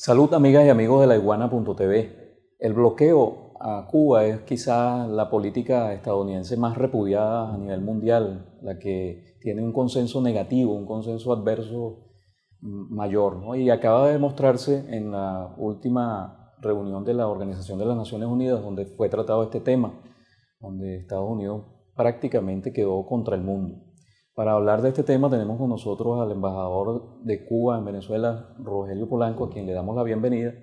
Salud, amigas y amigos de laiguana.tv. El bloqueo a Cuba es quizás la política estadounidense más repudiada a nivel mundial, la que tiene un consenso negativo, un consenso adverso mayor, ¿no? Y acaba de demostrarse en la última reunión de la Organización de las Naciones Unidas, donde fue tratado este tema, donde Estados Unidos prácticamente quedó contra el mundo. Para hablar de este tema tenemos con nosotros al embajador de Cuba en Venezuela, Rogelio Polanco, a quien le damos la bienvenida.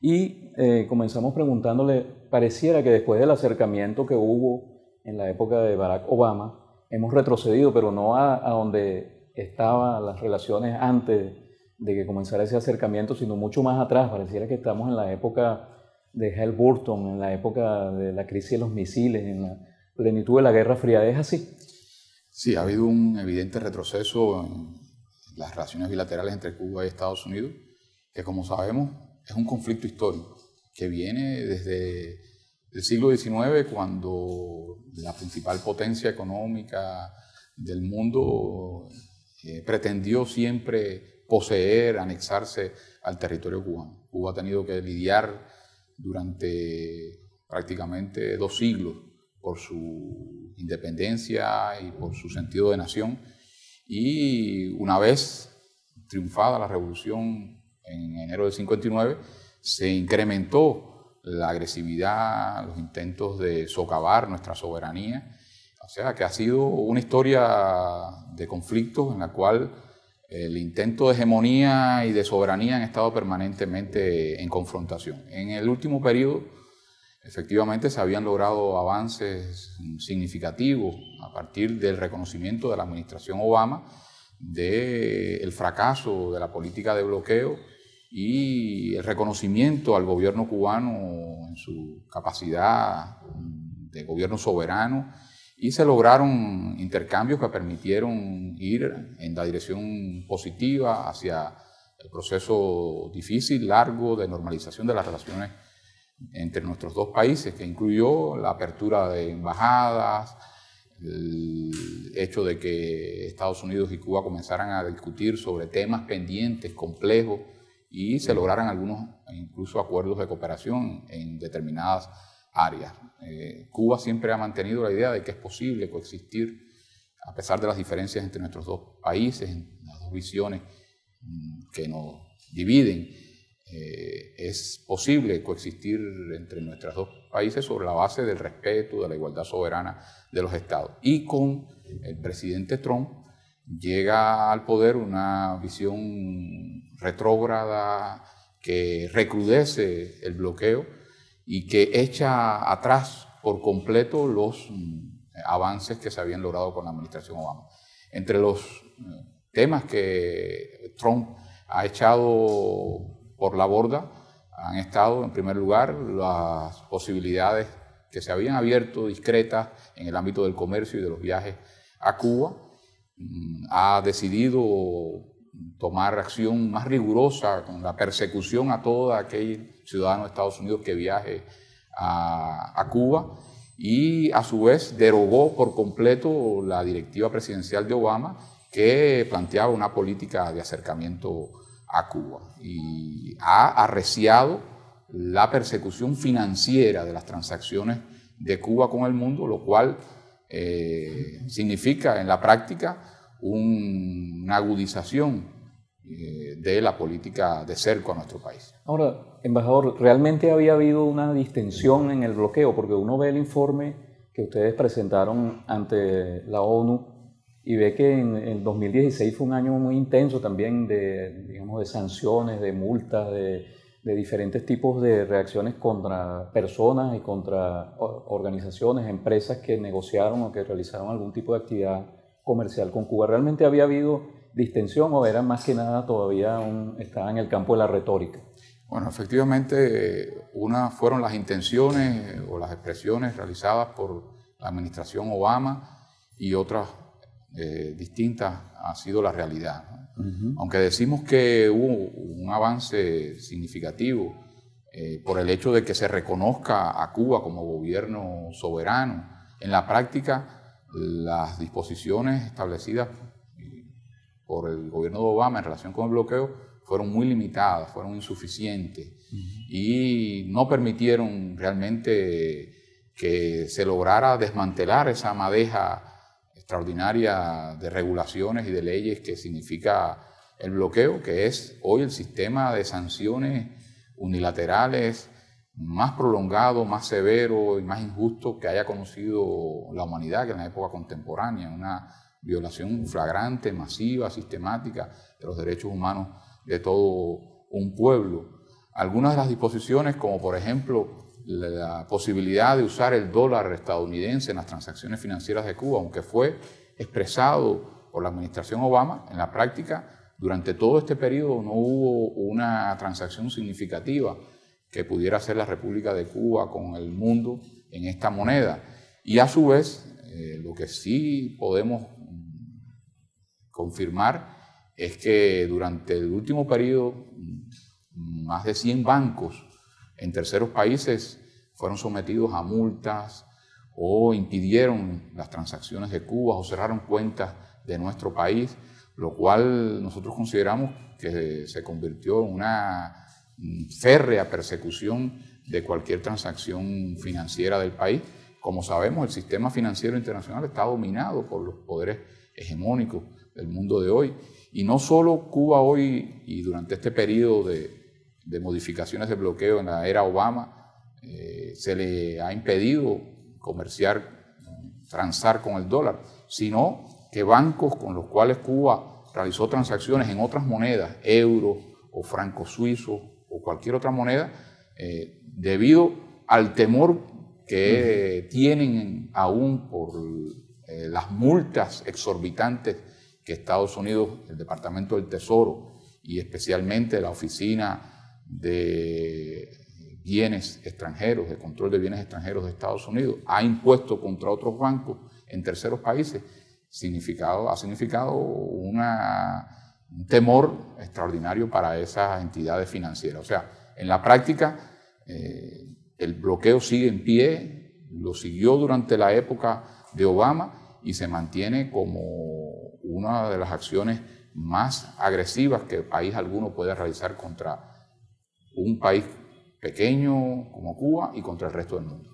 Y comenzamos preguntándole, pareciera que después del acercamiento que hubo en la época de Barack Obama, hemos retrocedido, pero no a donde estaban las relaciones antes de que comenzara ese acercamiento, sino mucho más atrás. Pareciera que estamos en la época de Halliburton, en la época de la crisis de los misiles, en la plenitud de la Guerra Fría. ¿Es así? Sí, ha habido un evidente retroceso en las relaciones bilaterales entre Cuba y Estados Unidos, que como sabemos es un conflicto histórico que viene desde el siglo XIX, cuando la principal potencia económica del mundo pretendió siempre poseer, anexarse al territorio cubano. Cuba ha tenido que lidiar durante prácticamente 2 siglos por su independencia y por su sentido de nación, y una vez triunfada la revolución en enero del 59, se incrementó la agresividad, los intentos de socavar nuestra soberanía. O sea que ha sido una historia de conflictos en la cual el intento de hegemonía y de soberanía han estado permanentemente en confrontación. En el último periodo, efectivamente, se habían logrado avances significativos a partir del reconocimiento de la administración Obama del fracaso de la política de bloqueo y el reconocimiento al gobierno cubano en su capacidad de gobierno soberano, y se lograron intercambios que permitieron ir en la dirección positiva hacia el proceso difícil, largo, de normalización de las relaciones entre nuestros dos países, que incluyó la apertura de embajadas, el hecho de que Estados Unidos y Cuba comenzaran a discutir sobre temas pendientes, complejos, y se lograran algunos incluso acuerdos de cooperación en determinadas áreas. Cuba siempre ha mantenido la idea de que es posible coexistir, a pesar de las diferencias entre nuestros dos países, las dos visiones que nos dividen. Es posible coexistir entre nuestros dos países sobre la base del respeto, de la igualdad soberana de los estados. Y con el presidente Trump llega al poder una visión retrógrada que recrudece el bloqueo y que echa atrás por completo los avances que se habían logrado con la administración Obama. Entre los temas que Trump ha echado por la borda han estado, en primer lugar, las posibilidades que se habían abierto discretas en el ámbito del comercio y de los viajes a Cuba. Ha decidido tomar acción más rigurosa con la persecución a todo aquel ciudadano de Estados Unidos que viaje a Cuba, y a su vez derogó por completo la directiva presidencial de Obama, que planteaba una política de acercamiento a Cuba, y ha arreciado la persecución financiera de las transacciones de Cuba con el mundo, lo cual significa en la práctica una agudización de la política de cerco a nuestro país. Ahora, embajador, ¿realmente había habido una distensión en el bloqueo? Porque uno ve el informe que ustedes presentaron ante la ONU y ve que en el 2016 fue un año muy intenso también de sanciones, de multas, de diferentes tipos de reacciones contra personas y contra organizaciones, empresas que negociaron o que realizaron algún tipo de actividad comercial con Cuba. ¿Realmente había habido distensión o era más que nada todavía estaba en el campo de la retórica? Bueno, efectivamente, unas fueron las intenciones o las expresiones realizadas por la administración Obama, y otras distintas ha sido la realidad. Aunque decimos que hubo un avance significativo por el hecho de que se reconozca a Cuba como gobierno soberano, en la práctica las disposiciones establecidas por el gobierno de Obama en relación con el bloqueo fueron muy limitadas, fueron insuficientes y no permitieron realmente que se lograra desmantelar esa madeja extraordinaria de regulaciones y de leyes que significa el bloqueo, que es hoy el sistema de sanciones unilaterales más prolongado, más severo y más injusto que haya conocido la humanidad, que en la época contemporánea, una violación flagrante, masiva, sistemática de los derechos humanos de todo un pueblo. Algunas de las disposiciones, como por ejemplo la posibilidad de usar el dólar estadounidense en las transacciones financieras de Cuba, aunque fue expresado por la administración Obama, en la práctica, durante todo este periodo no hubo una transacción significativa que pudiera hacer la República de Cuba con el mundo en esta moneda. Y a su vez, lo que sí podemos confirmar es que durante el último periodo, más de 100 bancos en terceros países fueron sometidos a multas o impidieron las transacciones de Cuba o cerraron cuentas de nuestro país, lo cual nosotros consideramos que se convirtió en una férrea persecución de cualquier transacción financiera del país. Como sabemos, el sistema financiero internacional está dominado por los poderes hegemónicos del mundo de hoy. Y no solo Cuba hoy y durante este periodo de modificaciones de bloqueo en la era Obama, se le ha impedido comerciar, transar con el dólar, sino que bancos con los cuales Cuba realizó transacciones en otras monedas, euro o franco suizo o cualquier otra moneda, debido al temor que tienen aún por las multas exorbitantes que Estados Unidos, el Departamento del Tesoro y especialmente la Oficina de Bienes Extranjeros, de Control de Bienes Extranjeros de Estados Unidos, ha impuesto contra otros bancos en terceros países, ha significado un temor extraordinario para esas entidades financieras. O sea, en la práctica, el bloqueo sigue en pie, lo siguió durante la época de Obama y se mantiene como una de las acciones más agresivas que país alguno puede realizar contra un país pequeño como Cuba y contra el resto del mundo.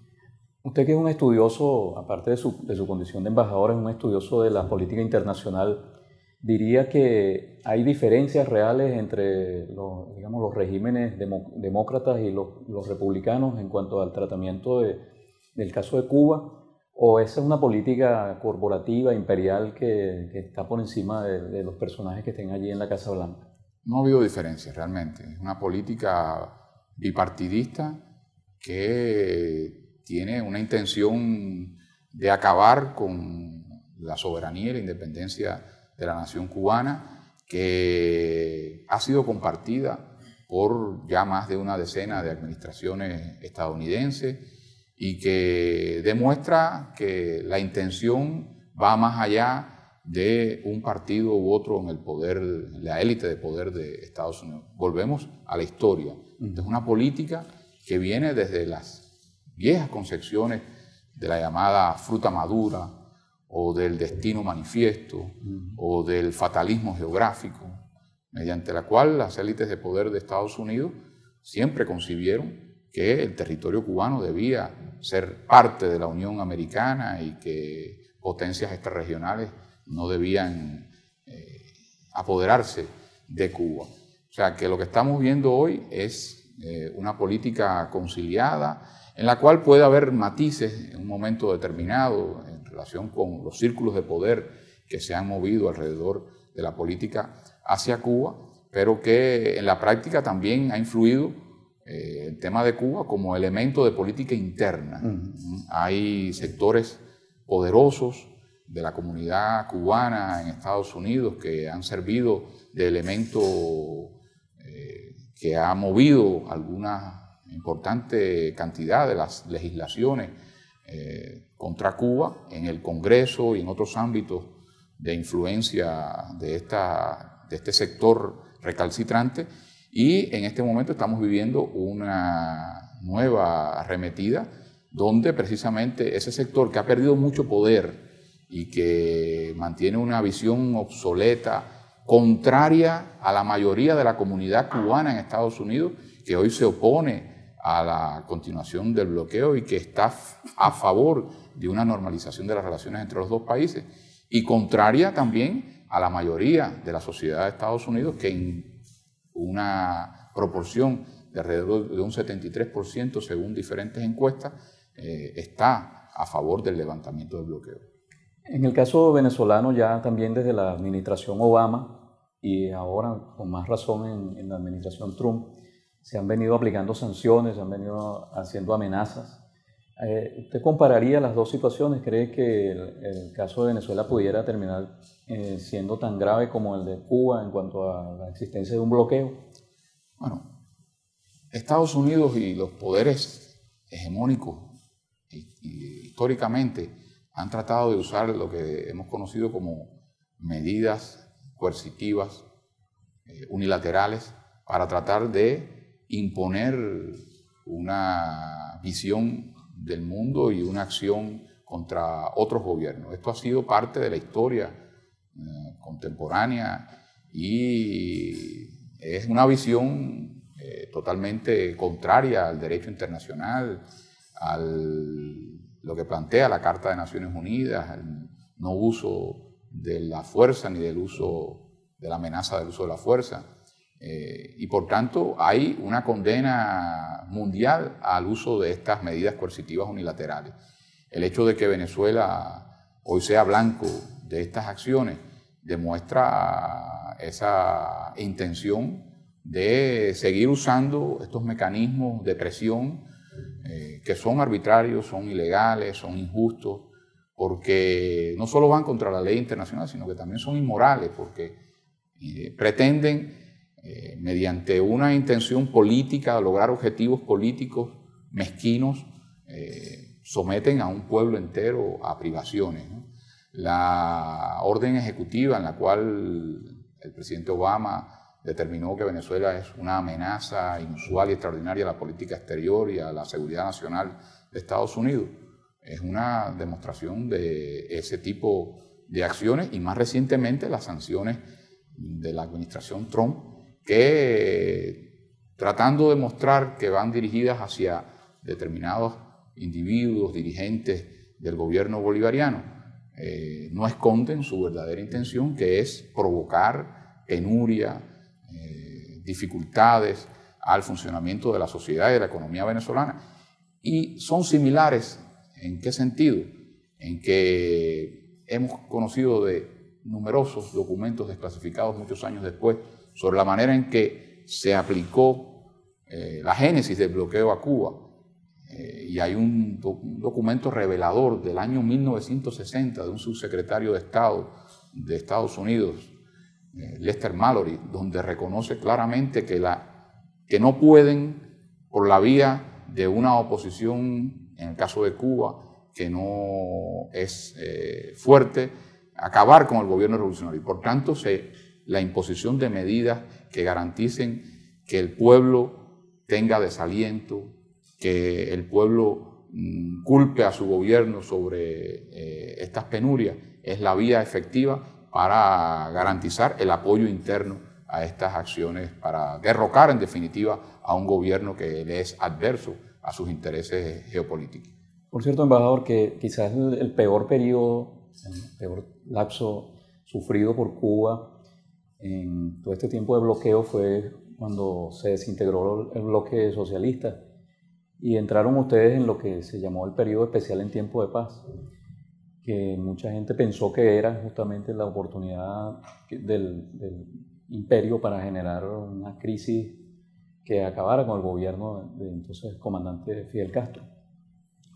Usted, que es un estudioso, aparte de su condición de embajador, es un estudioso de la política internacional, diría que hay diferencias reales entre los regímenes demócratas y los republicanos en cuanto al tratamiento del caso de Cuba, o esa es una política corporativa, imperial, que está por encima de los personajes que estén allí en la Casa Blanca. No ha habido diferencias realmente. Es una política bipartidista que tiene una intención de acabar con la soberanía y la independencia de la nación cubana, que ha sido compartida por ya más de una decena de administraciones estadounidenses y que demuestra que la intención va más allá de un partido u otro en el poder, la élite de poder de Estados Unidos. Volvemos a la historia. Es una política que viene desde las viejas concepciones de la llamada fruta madura o del destino manifiesto o del fatalismo geográfico, mediante la cual las élites de poder de Estados Unidos siempre concibieron que el territorio cubano debía ser parte de la Unión Americana y que potencias extrarregionales no debían apoderarse de Cuba. O sea, que lo que estamos viendo hoy es una política conciliada en la cual puede haber matices en un momento determinado en relación con los círculos de poder que se han movido alrededor de la política hacia Cuba, pero que en la práctica también ha influido el tema de Cuba como elemento de política interna. Hay sectores poderosos de la comunidad cubana en Estados Unidos que han servido de elemento que ha movido alguna importante cantidad de las legislaciones contra Cuba en el Congreso y en otros ámbitos de influencia de este sector recalcitrante, y en este momento estamos viviendo una nueva arremetida donde precisamente ese sector que ha perdido mucho poder y que mantiene una visión obsoleta contraria a la mayoría de la comunidad cubana en Estados Unidos, que hoy se opone a la continuación del bloqueo y que está a favor de una normalización de las relaciones entre los dos países, y contraria también a la mayoría de la sociedad de Estados Unidos, que en una proporción de alrededor de un 73%, según diferentes encuestas, está a favor del levantamiento del bloqueo. En el caso venezolano, ya también desde la administración Obama y ahora con más razón en la administración Trump, se han venido aplicando sanciones, se han venido haciendo amenazas. ¿Usted compararía las dos situaciones? ¿Cree que el caso de Venezuela pudiera terminar siendo tan grave como el de Cuba en cuanto a la existencia de un bloqueo? Bueno, Estados Unidos y los poderes hegemónicos y históricamente han tratado de usar lo que hemos conocido como medidas coercitivas, unilaterales, para tratar de imponer una visión del mundo y una acción contra otros gobiernos. Esto ha sido parte de la historia contemporánea y es una visión totalmente contraria al derecho internacional, a lo que plantea la Carta de Naciones Unidas, al no uso de la fuerza ni del uso de la amenaza del uso de la fuerza. Y por tanto hay una condena mundial al uso de estas medidas coercitivas unilaterales. El hecho de que Venezuela hoy sea blanco de estas acciones demuestra esa intención de seguir usando estos mecanismos de presión que son arbitrarios, son ilegales, son injustos, porque no solo van contra la ley internacional, sino que también son inmorales, porque pretenden mediante una intención política, lograr objetivos políticos mezquinos, someten a un pueblo entero a privaciones, ¿no? La orden ejecutiva en la cual el presidente Obama determinó que Venezuela es una amenaza inusual y extraordinaria a la política exterior y a la seguridad nacional de Estados Unidos, es una demostración de ese tipo de acciones, y más recientemente las sanciones de la administración Trump, que tratando de mostrar que van dirigidas hacia determinados individuos, dirigentes del gobierno bolivariano, no esconden su verdadera intención, que es provocar penuria, dificultades al funcionamiento de la sociedad y de la economía venezolana. Y son similares, ¿en qué sentido? En que hemos conocido de numerosos documentos desclasificados muchos años después sobre la manera en que se aplicó la génesis del bloqueo a Cuba. Y hay un documento revelador del año 1960 de un subsecretario de Estado de Estados Unidos, Lester Mallory, donde reconoce claramente que no pueden, por la vía de una oposición, en el caso de Cuba, que no es fuerte, acabar con el gobierno revolucionario. Y por tanto, la imposición de medidas que garanticen que el pueblo tenga desaliento, que el pueblo culpe a su gobierno sobre estas penurias, es la vía efectiva para garantizar el apoyo interno a estas acciones, para derrocar en definitiva a un gobierno que le es adverso a sus intereses geopolíticos. Por cierto, embajador, que quizás el peor periodo, el peor lapso sufrido por Cuba en todo este tiempo de bloqueo fue cuando se desintegró el bloque socialista y entraron ustedes en lo que se llamó el periodo especial en tiempo de paz, que mucha gente pensó que era justamente la oportunidad del imperio para generar una crisis que acabara con el gobierno del entonces comandante Fidel Castro.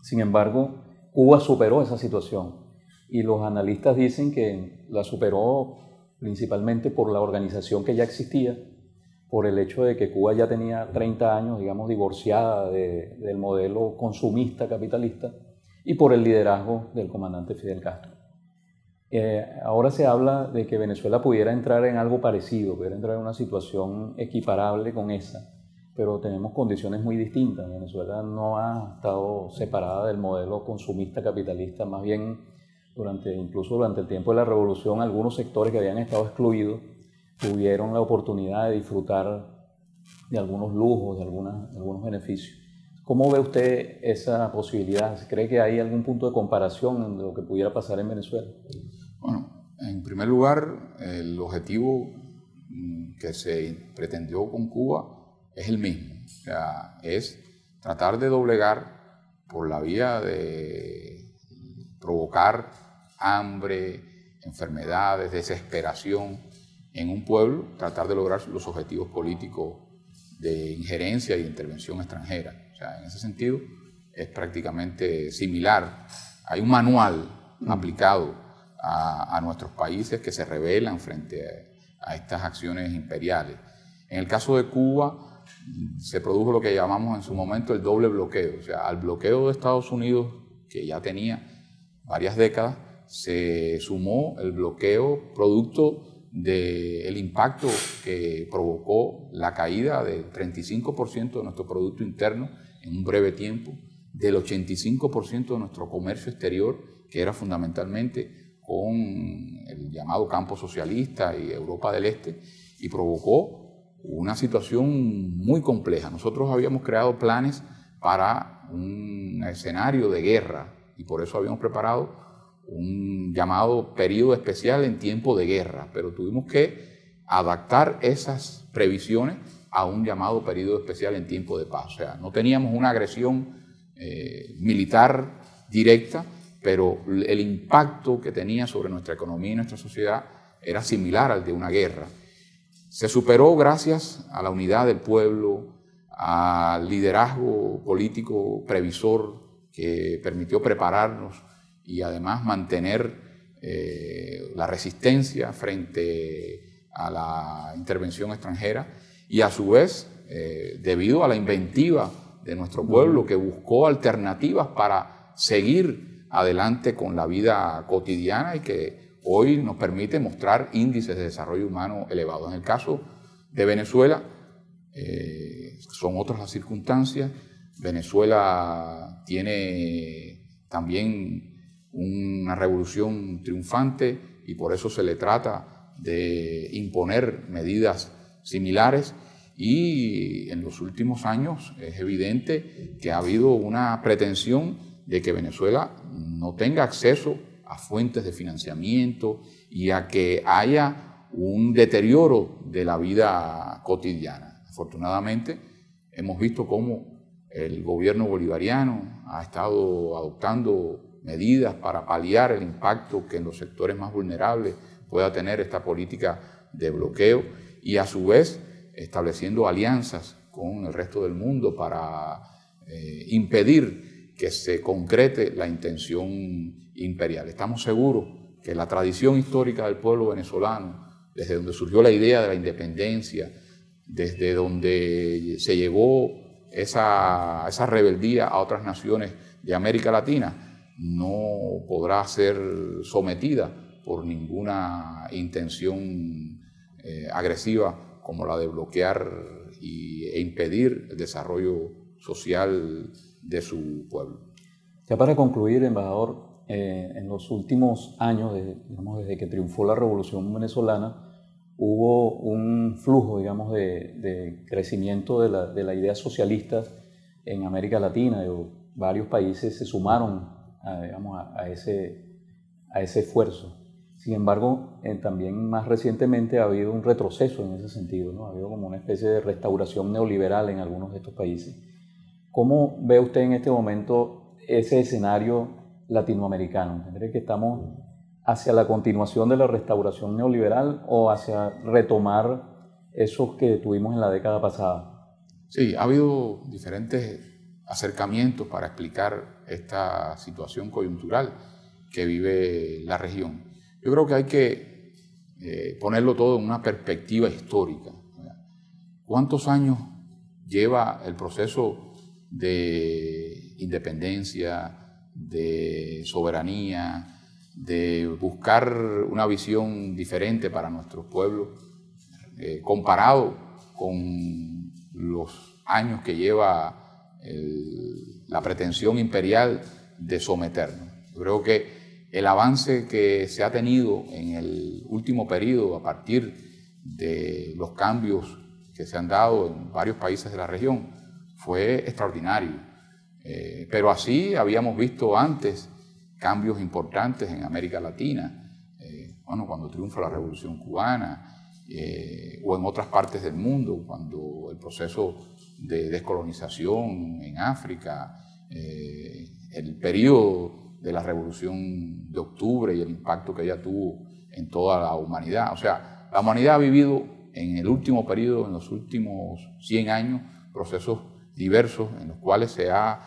Sin embargo, Cuba superó esa situación y los analistas dicen que la superó principalmente por la organización que ya existía, por el hecho de que Cuba ya tenía 30 años, digamos, divorciada del modelo consumista capitalista, y por el liderazgo del comandante Fidel Castro. Ahora se habla de que Venezuela pudiera entrar en algo parecido, pudiera entrar en una situación equiparable con esa, pero tenemos condiciones muy distintas. Venezuela no ha estado separada del modelo consumista capitalista, más bien incluso durante el tiempo de la revolución, algunos sectores que habían estado excluidos tuvieron la oportunidad de disfrutar de algunos lujos, de algunos beneficios. ¿Cómo ve usted esa posibilidad? ¿Cree que hay algún punto de comparación de lo que pudiera pasar en Venezuela? Bueno, en primer lugar, el objetivo que se pretendió con Cuba es el mismo. O sea, es tratar de doblegar por la vía de provocar hambre, enfermedades, desesperación en un pueblo, tratar de lograr los objetivos políticos de injerencia y intervención extranjera. O sea, en ese sentido es prácticamente similar. Hay un manual aplicado a nuestros países que se rebelan frente a estas acciones imperiales. En el caso de Cuba se produjo lo que llamamos en su momento el doble bloqueo. O sea, al bloqueo de Estados Unidos, que ya tenía varias décadas, se sumó el bloqueo producto del impacto que provocó la caída del 35% de nuestro Producto Interno en un breve tiempo, del 85% de nuestro comercio exterior, que era fundamentalmente con el llamado campo socialista y Europa del Este, y provocó una situación muy compleja. Nosotros habíamos creado planes para un escenario de guerra y por eso habíamos preparado un llamado periodo especial en tiempo de guerra, pero tuvimos que adaptar esas previsiones a un llamado periodo especial en tiempo de paz. O sea, no teníamos una agresión militar directa, pero el impacto que tenía sobre nuestra economía y nuestra sociedad era similar al de una guerra. Se superó gracias a la unidad del pueblo, al liderazgo político previsor que permitió prepararnos y además mantener la resistencia frente a la intervención extranjera y a su vez, debido a la inventiva de nuestro pueblo que buscó alternativas para seguir adelante con la vida cotidiana y que hoy nos permite mostrar índices de desarrollo humano elevados. En el caso de Venezuela, son otras las circunstancias. Venezuela tiene también una revolución triunfante y por eso se le trata de imponer medidas similares y en los últimos años es evidente que ha habido una pretensión de que Venezuela no tenga acceso a fuentes de financiamiento y a que haya un deterioro de la vida cotidiana. Afortunadamente hemos visto cómo el gobierno bolivariano ha estado adoptando medidas para paliar el impacto que en los sectores más vulnerables pueda tener esta política de bloqueo y a su vez estableciendo alianzas con el resto del mundo para impedir que se concrete la intención imperial. Estamos seguros que la tradición histórica del pueblo venezolano, desde donde surgió la idea de la independencia, desde donde se llevó esa rebeldía a otras naciones de América Latina, no podrá ser sometida por ninguna intención agresiva como la de bloquear e impedir el desarrollo social de su pueblo. Ya para concluir, embajador, en los últimos años, desde que triunfó la Revolución Venezolana, hubo un flujo, de crecimiento de la idea socialista en América Latina. Varios países se sumaron a ese esfuerzo. Sin embargo, también más recientemente ha habido un retroceso en ese sentido, ¿no? Ha habido como una especie de restauración neoliberal en algunos de estos países. ¿Cómo ve usted en este momento ese escenario latinoamericano? ¿Cree que estamos hacia la continuación de la restauración neoliberal o hacia retomar esos que tuvimos en la década pasada? Sí, ha habido diferentes acercamientos para explicar esta situación coyuntural que vive la región. Yo creo que hay que ponerlo todo en una perspectiva histórica. ¿Cuántos años lleva el proceso de independencia, de soberanía, de buscar una visión diferente para nuestros pueblos, comparado con los años que lleva la pretensión imperial de someternos? Yo creo que el avance que se ha tenido en el último periodo a partir de los cambios que se han dado en varios países de la región fue extraordinario. Pero así habíamos visto antes cambios importantes en América Latina, bueno, cuando triunfa la Revolución Cubana, o en otras partes del mundo, cuando el proceso de descolonización en África, el periodo de la Revolución de Octubre y el impacto que ella tuvo en toda la humanidad. O sea, la humanidad ha vivido en el último periodo, en los últimos 100 años, procesos diversos en los cuales se ha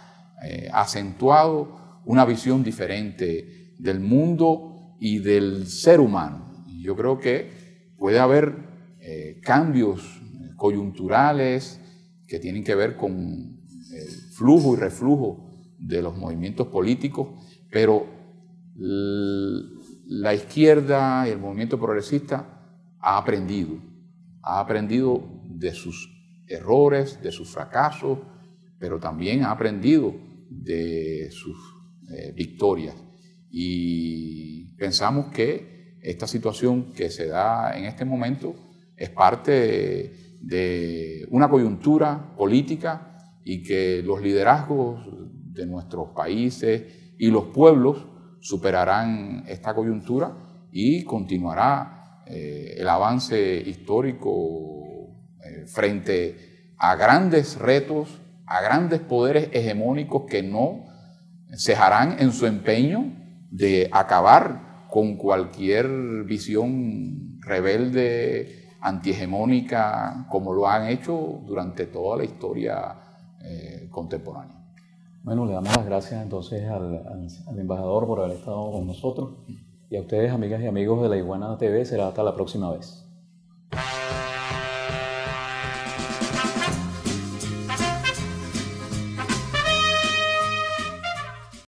acentuado una visión diferente del mundo y del ser humano. Y yo creo que puede haber cambios coyunturales que tienen que ver con el flujo y reflujo de los movimientos políticos, pero la izquierda y el movimiento progresista ha aprendido de sus errores, de sus fracasos, pero también ha aprendido de sus victorias. Y pensamos que esta situación que se da en este momento es parte de una coyuntura política y que los liderazgos de nuestros países y los pueblos superarán esta coyuntura y continuará el avance histórico frente a grandes retos, a grandes poderes hegemónicos que no cejarán en su empeño de acabar con cualquier visión rebelde, antihegemónica, como lo han hecho durante toda la historia contemporánea. Bueno, le damos las gracias entonces al embajador por haber estado con nosotros, y a ustedes, amigas y amigos de La Iguana TV, será hasta la próxima vez.